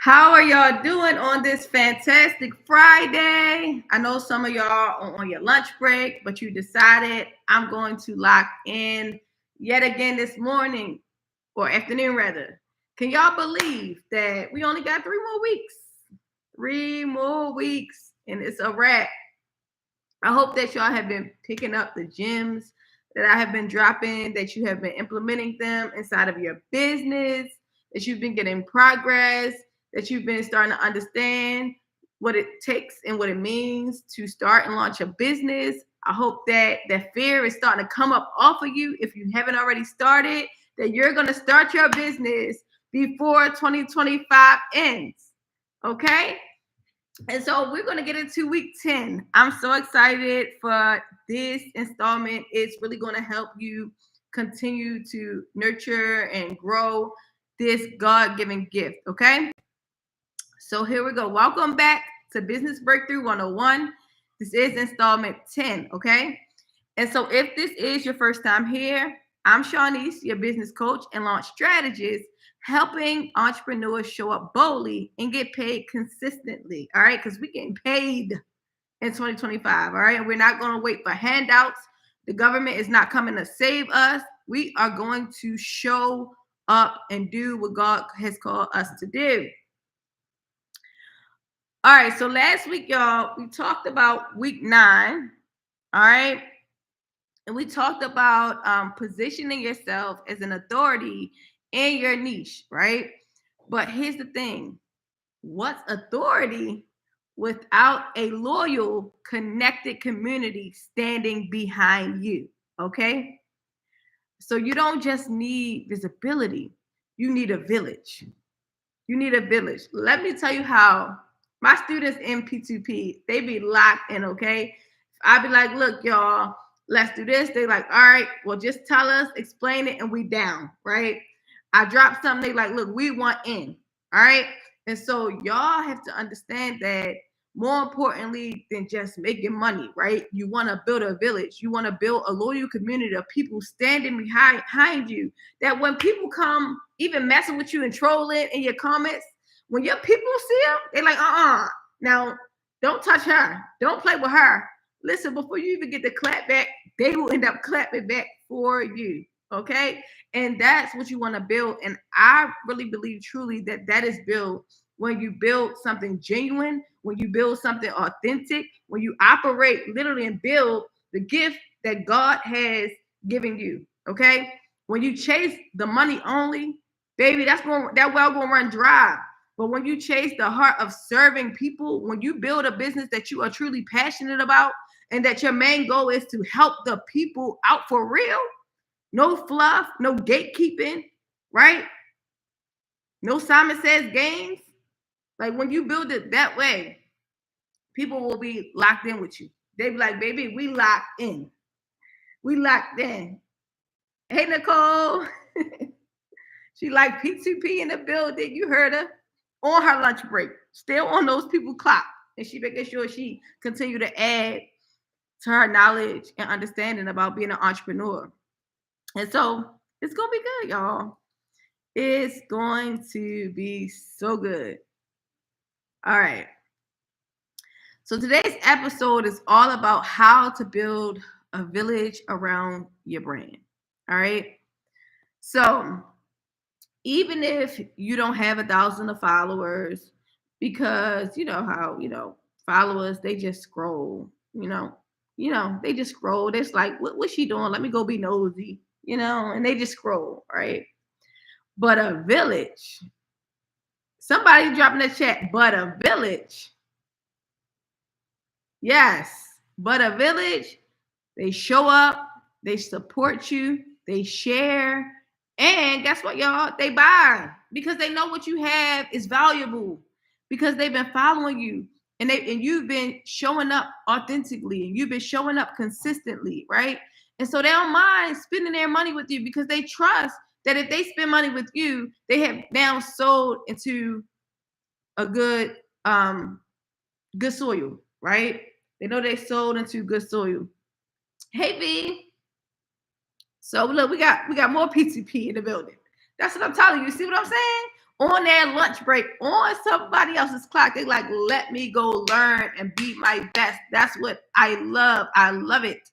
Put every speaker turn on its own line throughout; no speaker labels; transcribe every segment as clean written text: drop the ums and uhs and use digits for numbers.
How are y'all doing on this fantastic Friday? I know some of y'all are on your lunch break, but you decided I'm going to lock in yet again this morning or afternoon rather. Can y'all believe that we only got 3 more weeks? 3 more weeks and it's a wrap. I hope that y'all have been picking up the gems that I have been dropping, that you have been implementing them inside of your business, that you've been getting progress, that you've been starting to understand what it takes and what it means to start and launch a business. I hope that that fear is starting to come up off of you if you haven't already started, that you're going to start your business before 2025 ends. Okay? And so we're going to get into week 10. I'm so excited for this installment. It's really going to help you continue to nurture and grow this God given gift. Okay. So here we go. Welcome back to Business Breakthrough 101. This is installment 10. Okay. And so if this is your first time here, I'm Shawnice, your business coach and launch strategist, helping entrepreneurs show up boldly and get paid consistently. All right, because we're getting paid in 2025. All right, and we're not going to wait for handouts. The government is not coming to save us. We are going to show up and do what God has called us to do. All right, so last week, y'all, we talked about week 9. All right. And we talked about positioning yourself as an authority in your niche, right? But here's the thing: what's authority without a loyal, connected community standing behind you? Okay. So you don't just need visibility, you need a village. You need a village. Let me tell you how my students in P2P, they be locked in, okay? I be like, look, y'all, let's do this. They like, all right, well, just tell us, explain it, and we down, right? I drop something, they like, look, we want in, all right? And so y'all have to understand that more importantly than just making money, right? You want to build a village. You want to build a loyal community of people standing behind you. That when people come, even messing with you and trolling in your comments, when your people see them, they're like, Now, don't touch her. Don't play with her. Listen, before you even get the clap back, they will end up clapping back for you. Okay. And that's what you want to build. And I really believe truly that that is built when you build something genuine, when you build something authentic, when you operate literally and build the gift that God has given you. Okay. When you chase the money only, baby, that well gonna run dry. But when you chase the heart of serving people, when you build a business that you are truly passionate about, and that your main goal is to help the people out for real, no fluff, no gatekeeping, right? No Simon Says games. Like when you build it that way, people will be locked in with you. They be like, baby, we locked in. We locked in. Hey, Nicole. She like P2P in the building. You heard her on her lunch break, still on those people clock. And she making sure she continue to add to her knowledge and understanding about being an entrepreneur. And so it's going to be good, y'all. It's going to be so good. All right. So today's episode is all about how to build a village around your brand. All right. So even if you don't have 1,000 of followers, because you know how, followers, they just scroll, they just scroll. It's like, what's she doing? Let me go be nosy, and they just scroll, right? But a village, somebody drop in the chat, but a village. Yes, but a village, they show up, they support you, they share, and guess what, y'all? They buy because they know what you have is valuable, because they've been following you, and you've been showing up authentically, and you've been showing up consistently, right? And so they don't mind spending their money with you because they trust that if they spend money with you, they have now sold into a good soil, right? They know they sold into good soil. Hey V. So look, we got more P2P in the building. That's what I'm telling you. See what I'm saying? on their lunch break, on somebody else's clock. They like, let me go learn and be my best. That's what I love. I love it.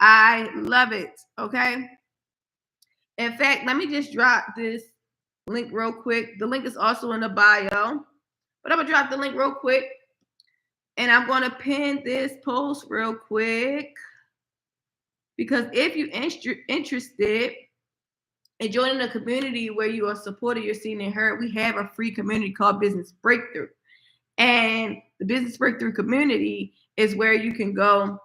I love it. Okay. In fact, let me just drop this link real quick. The link is also in the bio, but I'm gonna drop the link real quick, and I'm gonna pin this post real quick because if you're interested in joining a community where you are supported, you're seen and heard, we have a free community called Business Breakthrough. And the Business Breakthrough community is where you can go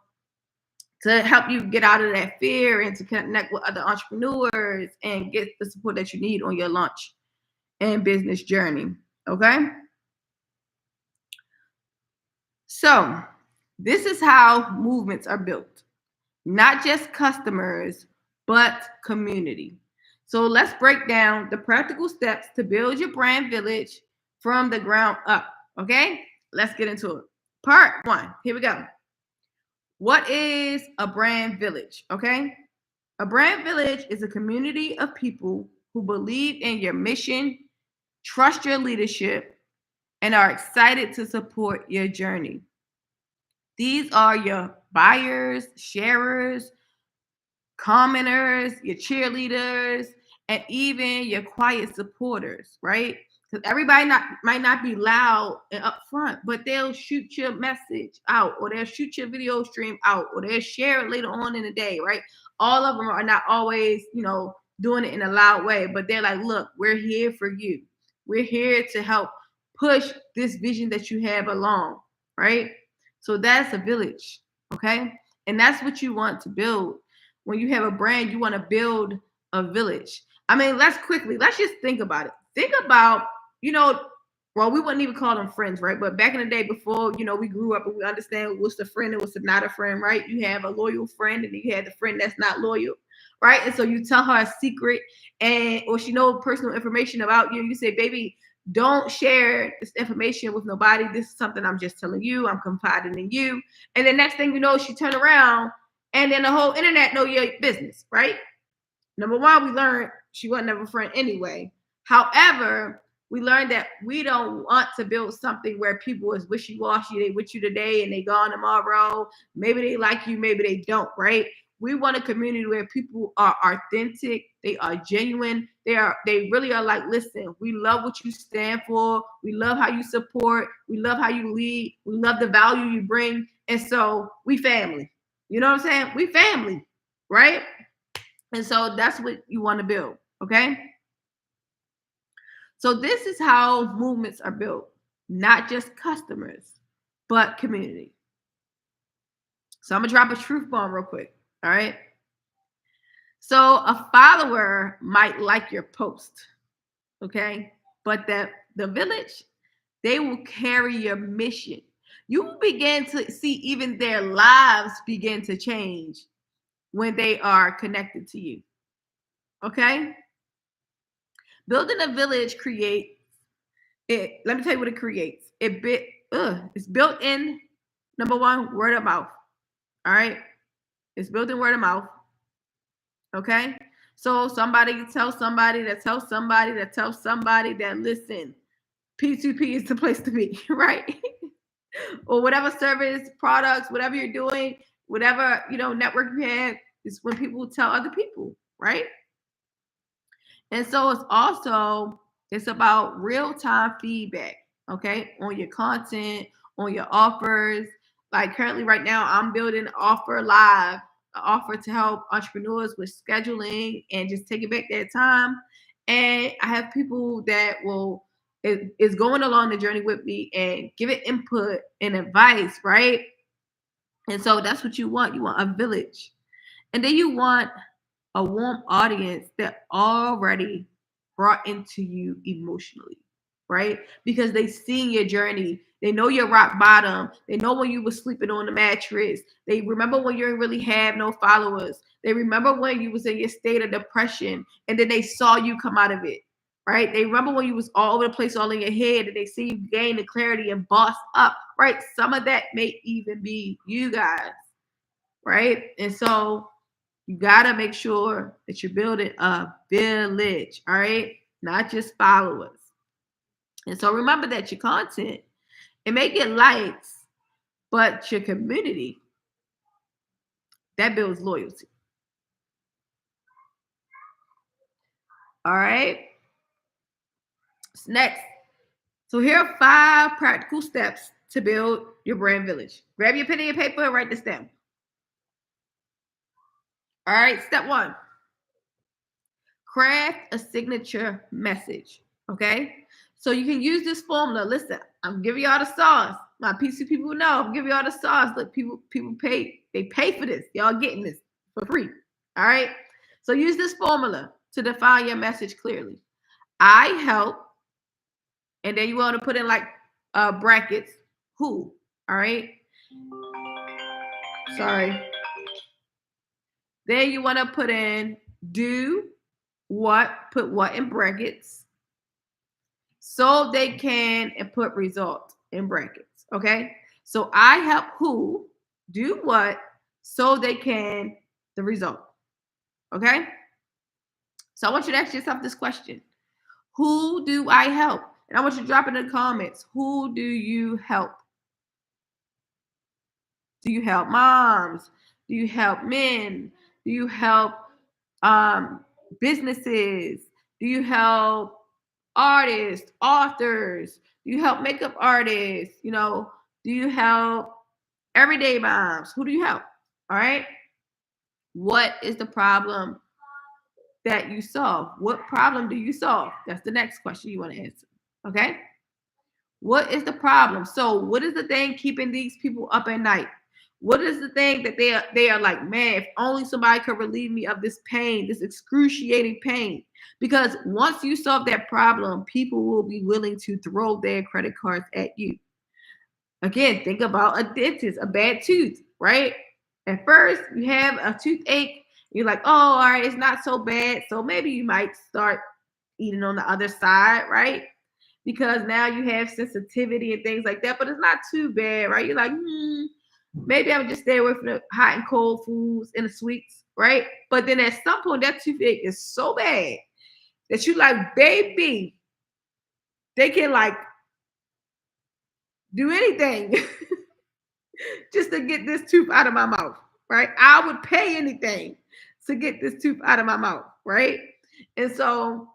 to help you get out of that fear and to connect with other entrepreneurs and get the support that you need on your launch and business journey. Okay. So, this is how movements are built, not just customers, but community. So, let's break down the practical steps to build your brand village from the ground up. Okay. Let's get into it. Part one. Here we go. What is a brand village? Okay. A brand village is a community of people who believe in your mission, trust your leadership, and are excited to support your journey. These are your buyers, sharers, commenters, your cheerleaders, and even your quiet supporters, right? Because everybody might not be loud and upfront, but they'll shoot your message out, or they'll shoot your video stream out, or they'll share it later on in the day, right? All of them are not always, doing it in a loud way, but they're like, look, we're here for you. We're here to help push this vision that you have along, right? So that's a village, okay? And that's what you want to build. When you have a brand, you want to build a village. I mean, let's just think about it. Think about, well, we wouldn't even call them friends, right? But back in the day before, we grew up and we understand what's a friend and what's not a friend, right? You have a loyal friend and you have the friend that's not loyal, right? And so you tell her a secret or she knows personal information about you. You say, baby, don't share this information with nobody. This is something I'm just telling you. I'm confiding in you. And then next thing you know, she turned around and then the whole internet know your business, right? Number one, we learned she wasn't never a friend anyway. However, we learned that we don't want to build something where people is wishy-washy. They with you today and they gone tomorrow. Maybe they like you, maybe they don't, right? We want a community where people are authentic, they are genuine, they really are like, listen, we love what you stand for, we love how you support, we love how you lead, we love the value you bring, and so we family. You know what I'm saying? We family, right? And so that's what you want to build, okay? So this is how movements are built, not just customers, but community. So I'm gonna drop a truth bomb real quick, all right? So a follower might like your post, okay? But the village, they will carry your mission. You will begin to see even their lives begin to change when they are connected to you. Okay? Building a village creates it. Let me tell you what it creates. It's built in number one, word of mouth. All right. It's built in word of mouth. Okay. So somebody tells somebody that tells somebody that tells somebody that listen, P2P is the place to be, right? Or whatever service, products, whatever you're doing, whatever network you have, is when people tell other people, right? And so it's about real-time feedback, okay, on your content, on your offers. Like currently right now, I'm building an offer to help entrepreneurs with scheduling and just taking back their time. And I have people that is going along the journey with me and giving input and advice, right? And so that's what you want. You want a village. And then you want a warm audience that already brought into you emotionally, right? Because they seen your journey. They know your rock bottom. They know when you were sleeping on the mattress. They remember when you didn't really have no followers. They remember when you was in your state of depression and then they saw you come out of it, right? They remember when you was all over the place, all in your head, and they see you gain the clarity and boss up, right? Some of that may even be you guys, right? And so you got to make sure that you're building a village, all right? Not just followers. And so remember that your content, it may get likes, but your community, that builds loyalty. All right. So next. So here are 5 practical steps to build your brand village. Grab your pen and your paper and write this down. All right. Step 1. Craft a signature message. Okay. So you can use this formula. Listen, I'm giving y'all the sauce. My PC people know I'm giving y'all the sauce. Look, people pay. They pay for this. Y'all getting this for free. All right. So use this formula to define your message clearly. I help, and then you want to put in like brackets who. All right. Sorry. Then you want to put in do what, put what in brackets, so they can, and put result in brackets. Okay. So I help who do what so they can, the result. Okay. So I want you to ask yourself this question. Who do I help? And I want you to drop it in the comments. Who do you help? Do you help moms? Do you help men? Do you help businesses? Do you help artists, authors? Do you help makeup artists? Do you help everyday moms? Who do you help? All right. What is the problem that you solve? What problem do you solve? That's the next question you want to answer. Okay. What is the problem? So what is the thing keeping these people up at night? What is the thing that they are like, man, if only somebody could relieve me of this pain, this excruciating pain? Because once you solve that problem, people will be willing to throw their credit cards at you. Again, think about a dentist, a bad tooth, right? At first, you have a toothache, you're like, oh, all right, it's not so bad. So maybe you might start eating on the other side, right? Because now you have sensitivity and things like that, but it's not too bad, right? You're like, maybe I would just stay away from the hot and cold foods and the sweets, right? But then at some point, that toothache is so bad that you like, baby, they can like do anything just to get this tooth out of my mouth, right? I would pay anything to get this tooth out of my mouth, right? And so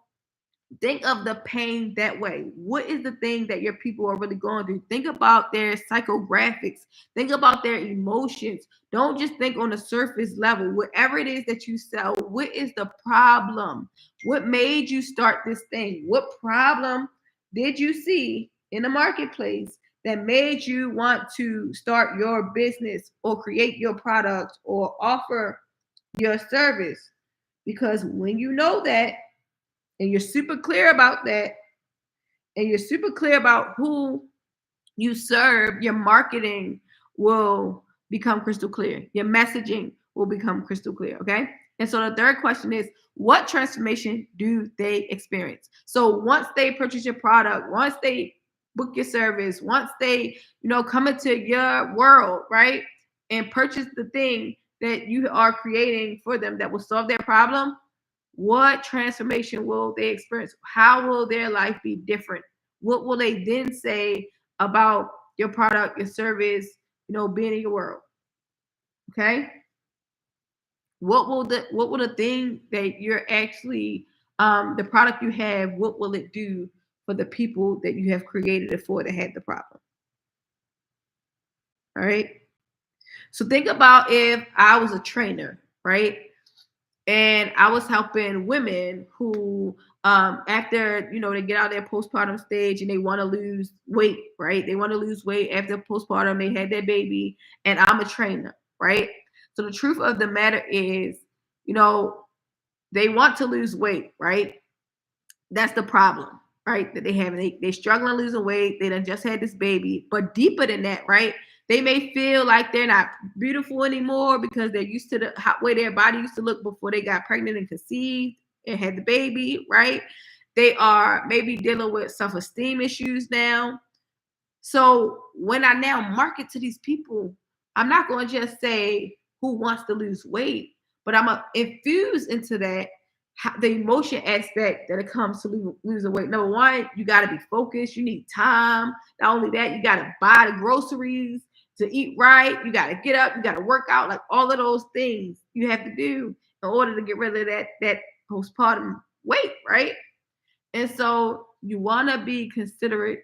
think of the pain that way. What is the thing that your people are really going through? Think about their psychographics. Think about their emotions. Don't just think on the surface level. Whatever it is that you sell, what is the problem? What made you start this thing? What problem did you see in the marketplace that made you want to start your business or create your product or offer your service? Because when you know that, and you're super clear about that, and you're super clear about who you serve, your marketing will become crystal clear. Your messaging will become crystal clear. Okay. And so the third question is, what transformation do they experience? So once they purchase your product, once they book your service, once they, come into your world, right, and purchase the thing that you are creating for them that will solve their problem, what transformation will they experience? How will their life be different? What will they then say about your product, your service, being in your world? Okay. What will the thing that you're actually the product you have, what will it do for the people that you have created it for that had the problem? All right. So think about if I was a trainer, right? And I was helping women who, after they get out of their postpartum stage and they want to lose weight, right? They want to lose weight after postpartum. They had their baby, and I'm a trainer, right? So the truth of the matter is, they want to lose weight, right? That's the problem, right? That they have. They struggling losing weight. They done just had this baby, but deeper than that, right? They may feel like they're not beautiful anymore because they're used to the way their body used to look before they got pregnant and conceived and had the baby, right? They are maybe dealing with self-esteem issues now. So when I now market to these people, I'm not going to just say who wants to lose weight, but I'm going to infuse into that the emotion aspect that it comes to losing weight. Number one, you got to be focused. You need time. Not only that, you got to buy the groceries to eat right. You got to get up. You got to work out. Like all of those things you have to do in order to get rid of that postpartum weight, right? And so you want to be considerate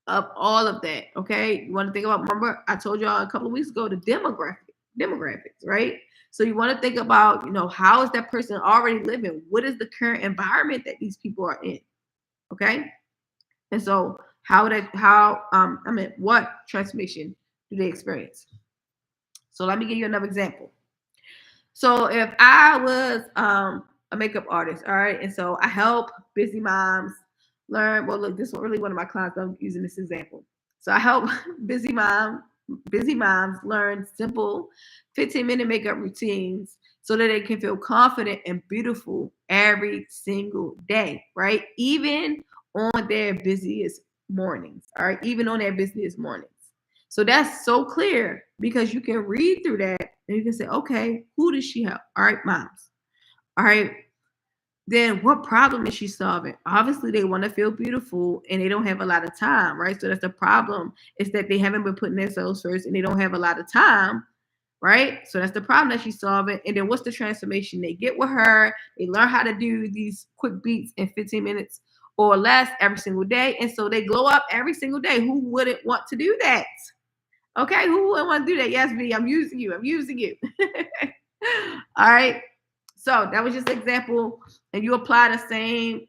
of all of that. Okay, you want to think about. Remember, I told y'all a couple of weeks ago the demographics, right? So you want to think about, how is that person already living? What is the current environment that these people are in? Okay, and so what transformation do they experience? So let me give you another example. So if I was a makeup artist, all right, and so I help busy moms learn. Well, look, this is really one of my clients. I'm using this example. So I help busy moms learn simple 15-minute makeup routines so that they can feel confident and beautiful every single day, right? Even on their busiest mornings, all right? Even on their busiest mornings. So that's so clear because you can read through that and you can say, okay, who does she help? All right, moms. All right. Then what problem is she solving? Obviously, they want to feel beautiful and they don't have a lot of time, right? So that's the problem, is that they haven't been putting themselves first and they don't have a lot of time, right? So that's the problem that she's solving. And then what's the transformation? They get with her, they learn how to do these quick beats in 15 minutes or less every single day. And so they glow up every single day. Who wouldn't want to do that? Okay, who would want to do that? Yes, me. I'm using you. All right. So that was just an example, and you apply the same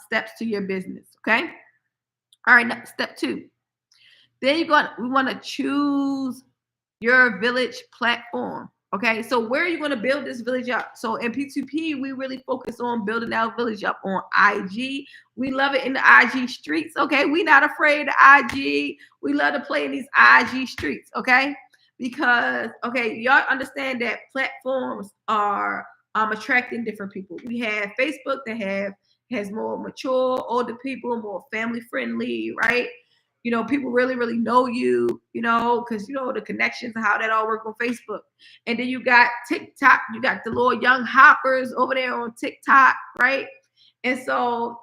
steps to your business. Okay. All right. Now, step 2. Then we want to choose your village platform. Okay, so where are you going to build this village up? So in P2P, we really focus on building our village up on IG. We love it in the IG streets. Okay, we're not afraid of IG. We love to play in these IG streets. Okay, because y'all understand that platforms are attracting different people. We have Facebook that has more mature, older people, more family friendly, right? People really, really know you, because the connections and how that all work on Facebook. And then you got TikTok, you got the little young hoppers over there on TikTok, right? And so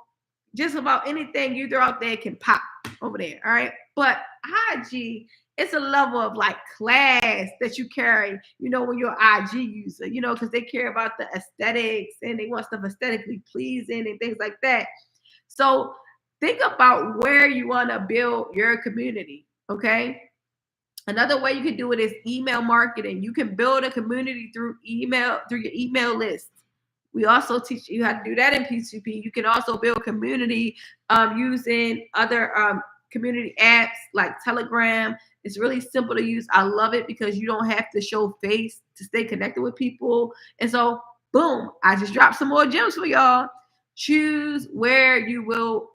just about anything you throw out there can pop over there, all right? But IG, it's a level of like class that you carry, when you're an IG user, because they care about the aesthetics and they want stuff aesthetically pleasing and things like that. So think about where you want to build your community. Okay. Another way you can do it is email marketing. You can build a community through email, through your email list. We also teach you how to do that in P2P. You can also build community using other community apps like Telegram. It's really simple to use. I love it because you don't have to show face to stay connected with people. And so, boom, I just dropped some more gems for y'all. Choose where you will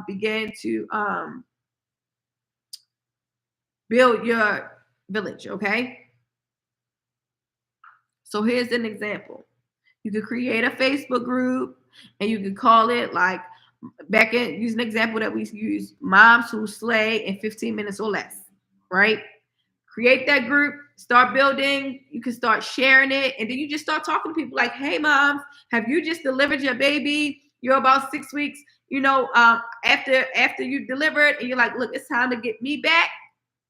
begin to build your village, okay? So here's an example. You could create a Facebook group and you could call it like, use an example that we use, Moms Who Slay in 15 minutes or less, right? Create that group, start building. You can start sharing it, and then you just start talking to people like, hey, moms, have you just delivered your baby? You're about 6 weeks, after you delivered, and you're like, look, it's time to get me back.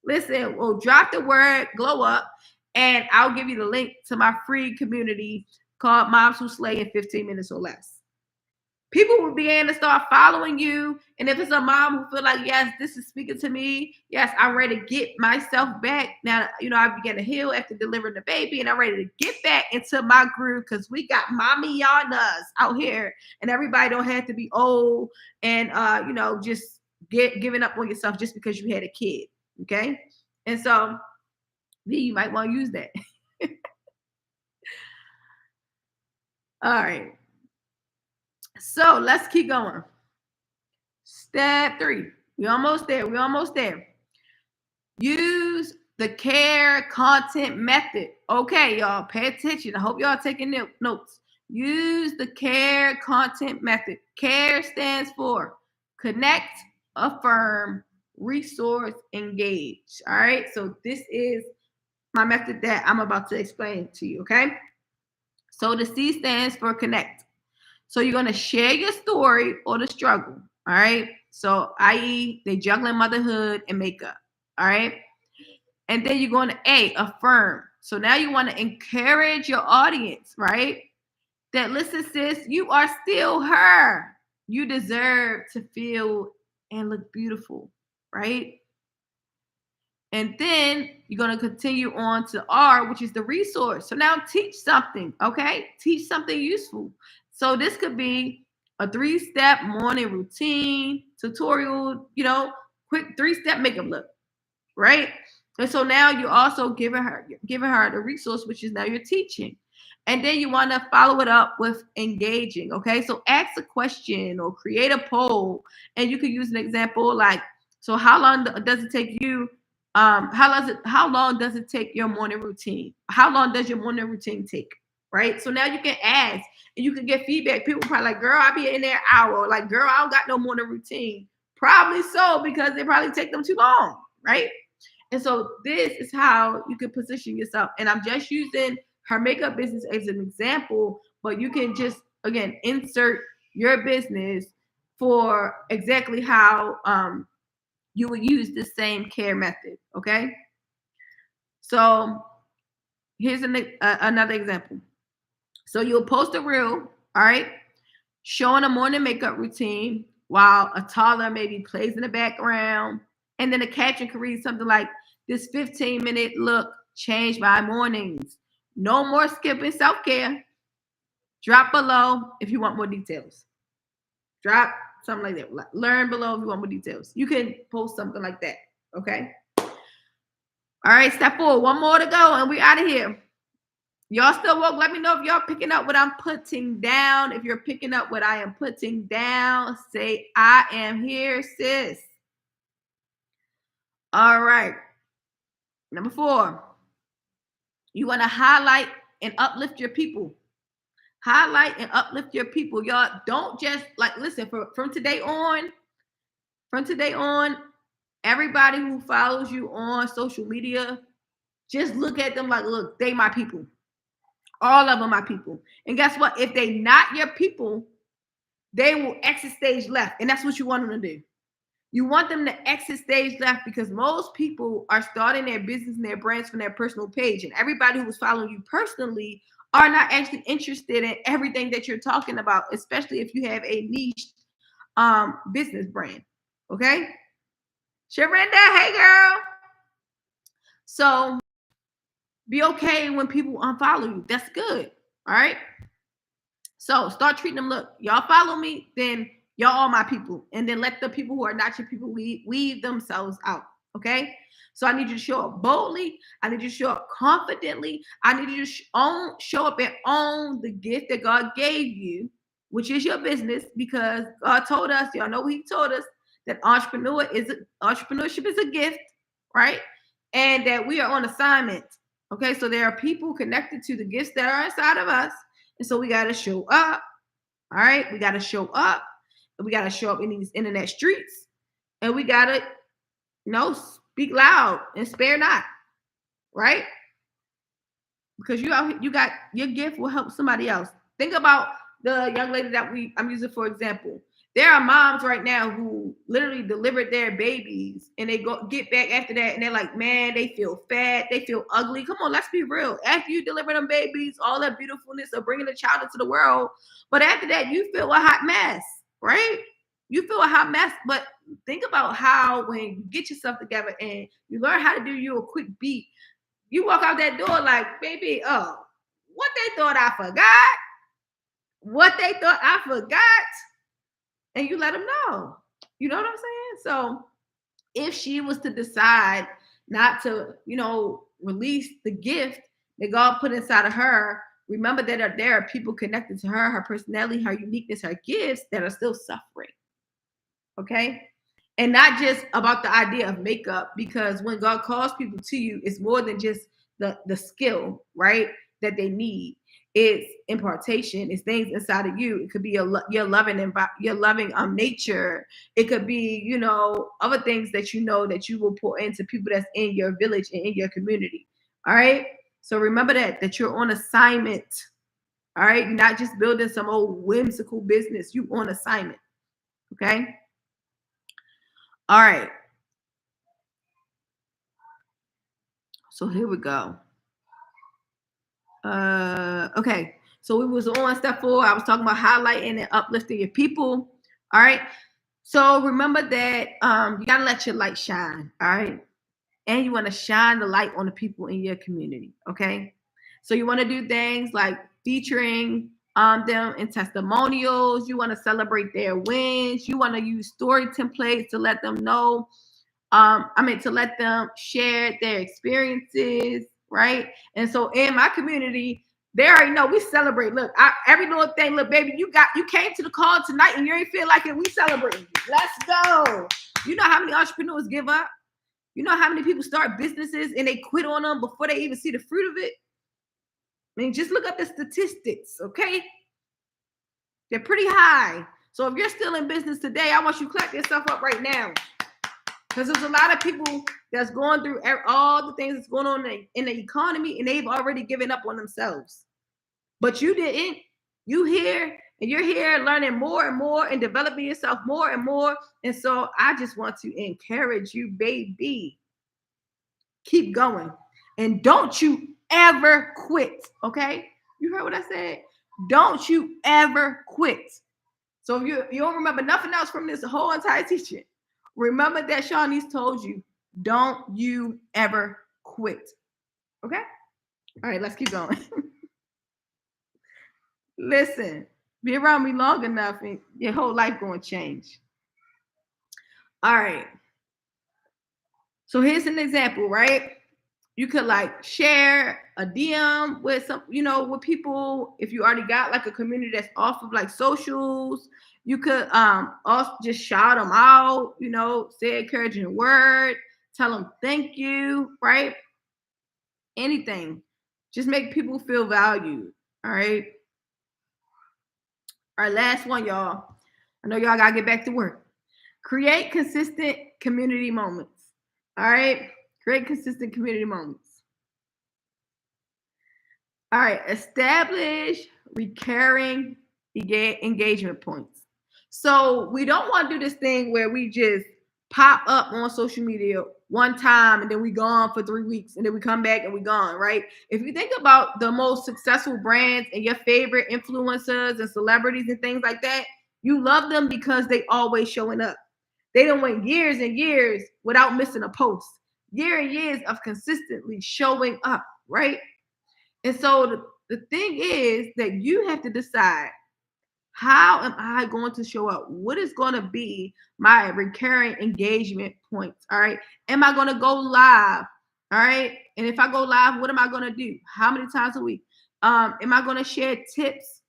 Listen, we'll drop the word, glow up, and I'll give you the link to my free community called Moms Who Slay in 15 minutes or less. People will begin to start following you. And if it's a mom who feel like, yes, this is speaking to me. Yes, I'm ready to get myself back. Now, I began to heal after delivering the baby, and I'm ready to get back into my groove because we got mommy yanas out here, and everybody don't have to be old and, just giving up on yourself just because you had a kid. Okay. And so you might want to use that. All right. So let's keep going. Step 3. We're almost there. Use the C.A.R.E content method. Okay, y'all, pay attention. I hope y'all taking notes. Use the C.A.R.E content method. C.A.R.E stands for connect, affirm, resource, engage. All right, so this is my method that I'm about to explain to you, okay? So the C stands for connect. So you're going to share your story or the struggle. All right. So, i.e., they juggling motherhood and makeup. All right. And then you're going to affirm. So now you want to encourage your audience, right? That listen, sis, you are still her. You deserve to feel and look beautiful, right? And then you're going to continue on to R, which is the resource. So now teach something, okay? Teach something useful. So this could be a 3-step morning routine, tutorial, quick 3-step makeup look, right? And so now you're also giving her the resource, which is now you're teaching. And then you want to follow it up with engaging. Okay. So ask a question or create a poll. And you could use an example like, so how long does it take you? How long does it take your morning routine? How long does your morning routine take? Right. So now you can ask and you can get feedback. People probably like, girl, I'll be in there an hour. Or like, girl, I don't got no morning routine. Probably so, because they probably take them too long. Right. And so this is how you can position yourself. And I'm just using her makeup business as an example, but you can just, again, insert your business for exactly how you would use the same C.A.R.E method. Okay. So here's another example. So you'll post a reel, all right, showing a morning makeup routine while a toddler maybe plays in the background. And then the caption can read something like, this 15-minute look changed my mornings. No more skipping self-care. Drop below if you want more details. Drop something like that. Learn below if you want more details. You can post something like that. Okay. All right, step 4. One more to go and we out of here. Y'all still woke? Let me know if y'all picking up what I'm putting down. If you're picking up what I am putting down, say, I am here, sis. All right. Number 4, you want to highlight and uplift your people. Highlight and uplift your people. Y'all don't just listen, from today on, everybody who follows you on social media, just look at them like, look, they my people. All of them are people. And guess what? If they not your people, they will exit stage left. And that's what you want them to do. You want them to exit stage left because most people are starting their business and their brands from their personal page. And everybody who's following you personally are not actually interested in everything that you're talking about, especially if you have a niche business brand. Okay? Sharinda, hey girl. So be okay when people unfollow you. That's good. All right. So start treating them. Look, y'all follow me, then y'all are my people. And then let the people who are not your people weave themselves out. Okay. So I need you to show up boldly. I need you to show up confidently. I need you to show up and own the gift that God gave you, which is your business, because God told us, y'all know He told us that entrepreneurship is a gift, right? And that we are on assignment. Okay, so there are people connected to the gifts that are inside of us. And so we got to show up. All right, we got to show up. And we got to show up in these internet streets. And we got to, speak loud and spare not. Right? Because you got your gift will help somebody else. Think about the young lady that I'm using for example. There are moms right now who literally delivered their babies and they get back after that and they're like, man, they feel fat, they feel ugly. Come on, let's be real. After you deliver them babies, all that beautifulness of bringing a child into the world, but after that, you feel a hot mess, right? You feel a hot mess, but think about how when you get yourself together and you learn how to do you a quick beat, you walk out that door like, baby, what they thought I forgot? What they thought I forgot? And you let them know. You know what I'm saying? So if she was to decide not to, release the gift that God put inside of her, remember that there are people connected to her personality, her uniqueness, her gifts that are still suffering. Okay? And not just about the idea of makeup, because when God calls people to you, it's more than just the skill, right, that they need. It's impartation. It's things inside of you. It could be your loving nature. It could be other things that that you will pour into people that's in your village and in your community. All right. So remember that you're on assignment. All right. You're not just building some old whimsical business. You on assignment. Okay. All right. So here we go. Okay. So we was on step 4. I was talking about highlighting and uplifting your people. All right. So remember that you gotta let your light shine. All right. And you want to shine the light on the people in your community. Okay. So you want to do things like featuring them in testimonials. You want to celebrate their wins. You want to use story templates to let them know. To let them share their experiences, right? And so in my community, they already know we celebrate. Look, every little thing. Look, baby, you came to the call tonight and you ain't feel like it. We celebrate. Let's go. You know how many entrepreneurs give up? You know how many people start businesses and they quit on them before they even see the fruit of it? I mean, just look up the statistics, okay? They're pretty high. So if you're still in business today, I want you to clap yourself up right now. Because there's a lot of people that's going through all the things that's going on in the economy, and they've already given up on themselves. But you didn't. You here, and you're here learning more and more and developing yourself more and more. And so I just want to encourage you, baby. Keep going. And don't you ever quit, okay? You heard what I said? Don't you ever quit. So if you don't remember nothing else from this whole entire teaching, remember that Shawnee's told you, don't you ever quit. Okay? All right, let's keep going. Listen, be around me long enough and your whole life going to change. All right. So here's an example, right? You could like share a DM with some, with people. If you already got like a community that's off of like socials, you could also just shout them out, say encouraging word, tell them thank you, right? Anything. Just make people feel valued. All right. All right, last one, y'all. I know y'all gotta get back to work. Create consistent community moments. All right. Create consistent community moments. All right, establish recurring engagement points. So we don't want to do this thing where we just pop up on social media one time and then we gone for 3 weeks and then we come back and we gone, right? If you think about the most successful brands and your favorite influencers and celebrities and things like that, you love them because they always showing up. They don't wait years and years without missing a post. Year and years of consistently showing up, right? And so the thing is that you have to decide, how am I going to show up? What is going to be my recurring engagement points? All right. Am I going to go live? All right. And if I go live, what am I going to do? How many times a week? Am I going to share tips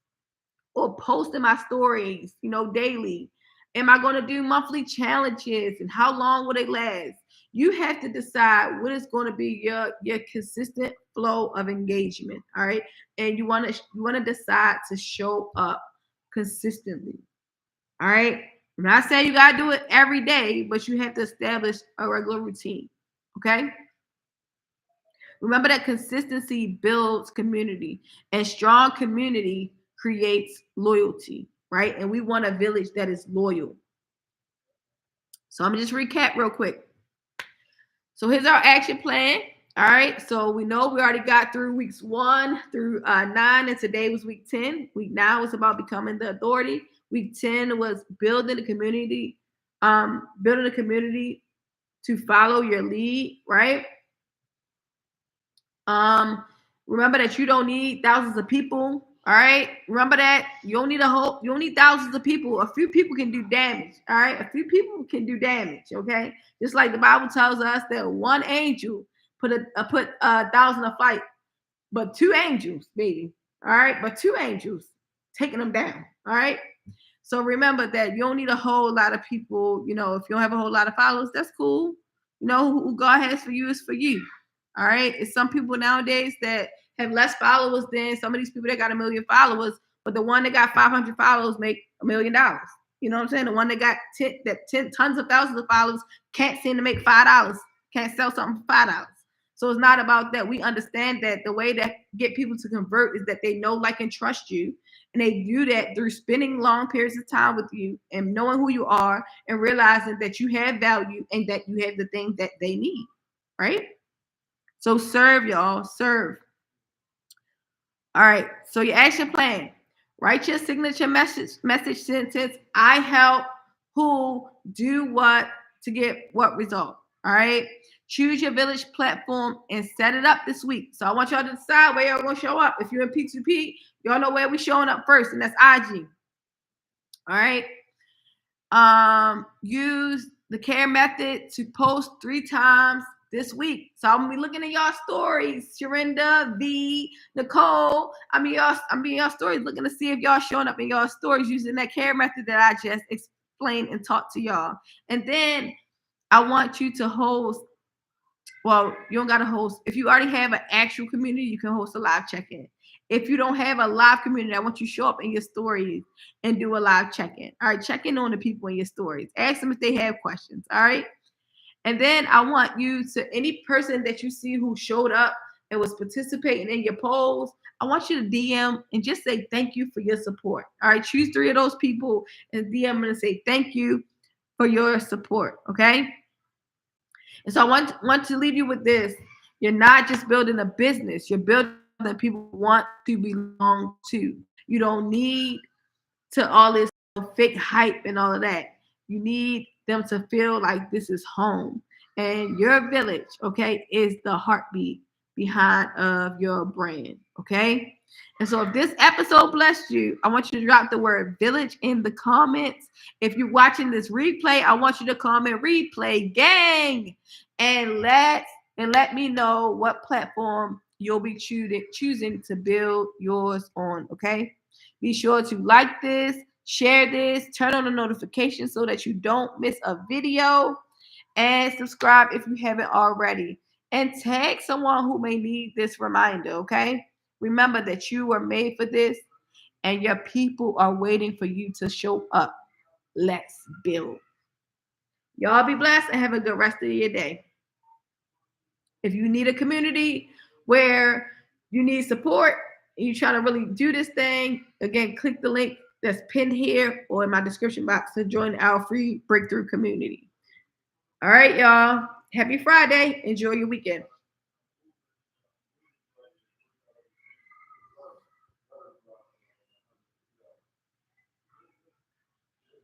or post in my stories, daily? Am I going to do monthly challenges, and how long will they last? You have to decide what is going to be your consistent flow of engagement. All right. And you want to decide to show up consistently. All right. I'm not saying you got to do it every day, but you have to establish a regular routine. Okay. Remember that consistency builds community, and strong community creates loyalty, right? And we want a village that is loyal. So I'm going to just recap real quick. So here's our action plan. All right. So we know we already got through weeks 1 through 9, and today was week 10. Week 9 was about becoming the authority. Week 10 was building the community to follow your lead, right? Remember that you don't need thousands of people. All right. Remember that you don't need thousands of people. A few people can do damage. All right. A few people can do damage. Okay. Just like the Bible tells us that one angel put a thousand to fight, but 2 angels, baby. All right. But 2 angels taking them down. All right. So remember that you don't need a whole lot of people. If you don't have a whole lot of followers, that's cool. Who God has for you is for you. All right. It's some people nowadays that have less followers than some of these people that got 1 million followers, but the one that got 500 followers make $1 million. You know what I'm saying? The one that got 10 tons of thousands of followers can't seem to make $5. Can't sell something for $5. So it's not about that. We understand that the way to get people to convert is that they know, like, and trust you. And they do that through spending long periods of time with you and knowing who you are and realizing that you have value and that you have the things that they need. Right? So serve, y'all. Serve. All right. So your action plan. Write your signature message sentence. I help who do what to get what result. All right. Choose your village platform and set it up this week. So I want y'all to decide where y'all gonna show up. If you're in P2P, y'all know where we showing up first, and that's IG. All right. Use the C.A.R.E method to post 3 times this week. So I'm gonna be looking at y'all stories, Sharinda, V, Nicole. Y'all stories, looking to see if y'all showing up in y'all stories using that C.A.R.E method that I just explained and taught to y'all. And then I want you to host. Well, you don't gotta host. If you already have an actual community, you can host a live check-in. If you don't have a live community, I want you to show up in your stories and do a live check-in. All right, check in on the people in your stories. Ask them if they have questions. All right. And then I want you to, any person that you see who showed up and was participating in your polls, I want you to DM and just say thank you for your support. All right, choose 3 of those people and DM them and say thank you for your support. Okay. And so I want to leave you with this. You're not just building a business, you're building that people want to belong to. You don't need to all this fake hype and all of that. You need them to feel like this is home. And your village, okay, is the heartbeat behind of your brand, okay? And so if this episode blessed you, I want you to drop the word village in the comments. If you're watching this replay, I want you to comment replay gang and let me know what platform you'll be choosing to build yours on, okay? Be sure to like this, share this, turn on the notifications so that you don't miss a video, and subscribe if you haven't already. And tag someone who may need this reminder, okay? Remember that you were made for this and your people are waiting for you to show up. Let's build. Y'all be blessed and have a good rest of your day. If you need a community where you need support and you're trying to really do this thing, again, click the link that's pinned here or in my description box to join our free breakthrough community. All right, y'all. Happy Friday. Enjoy your weekend.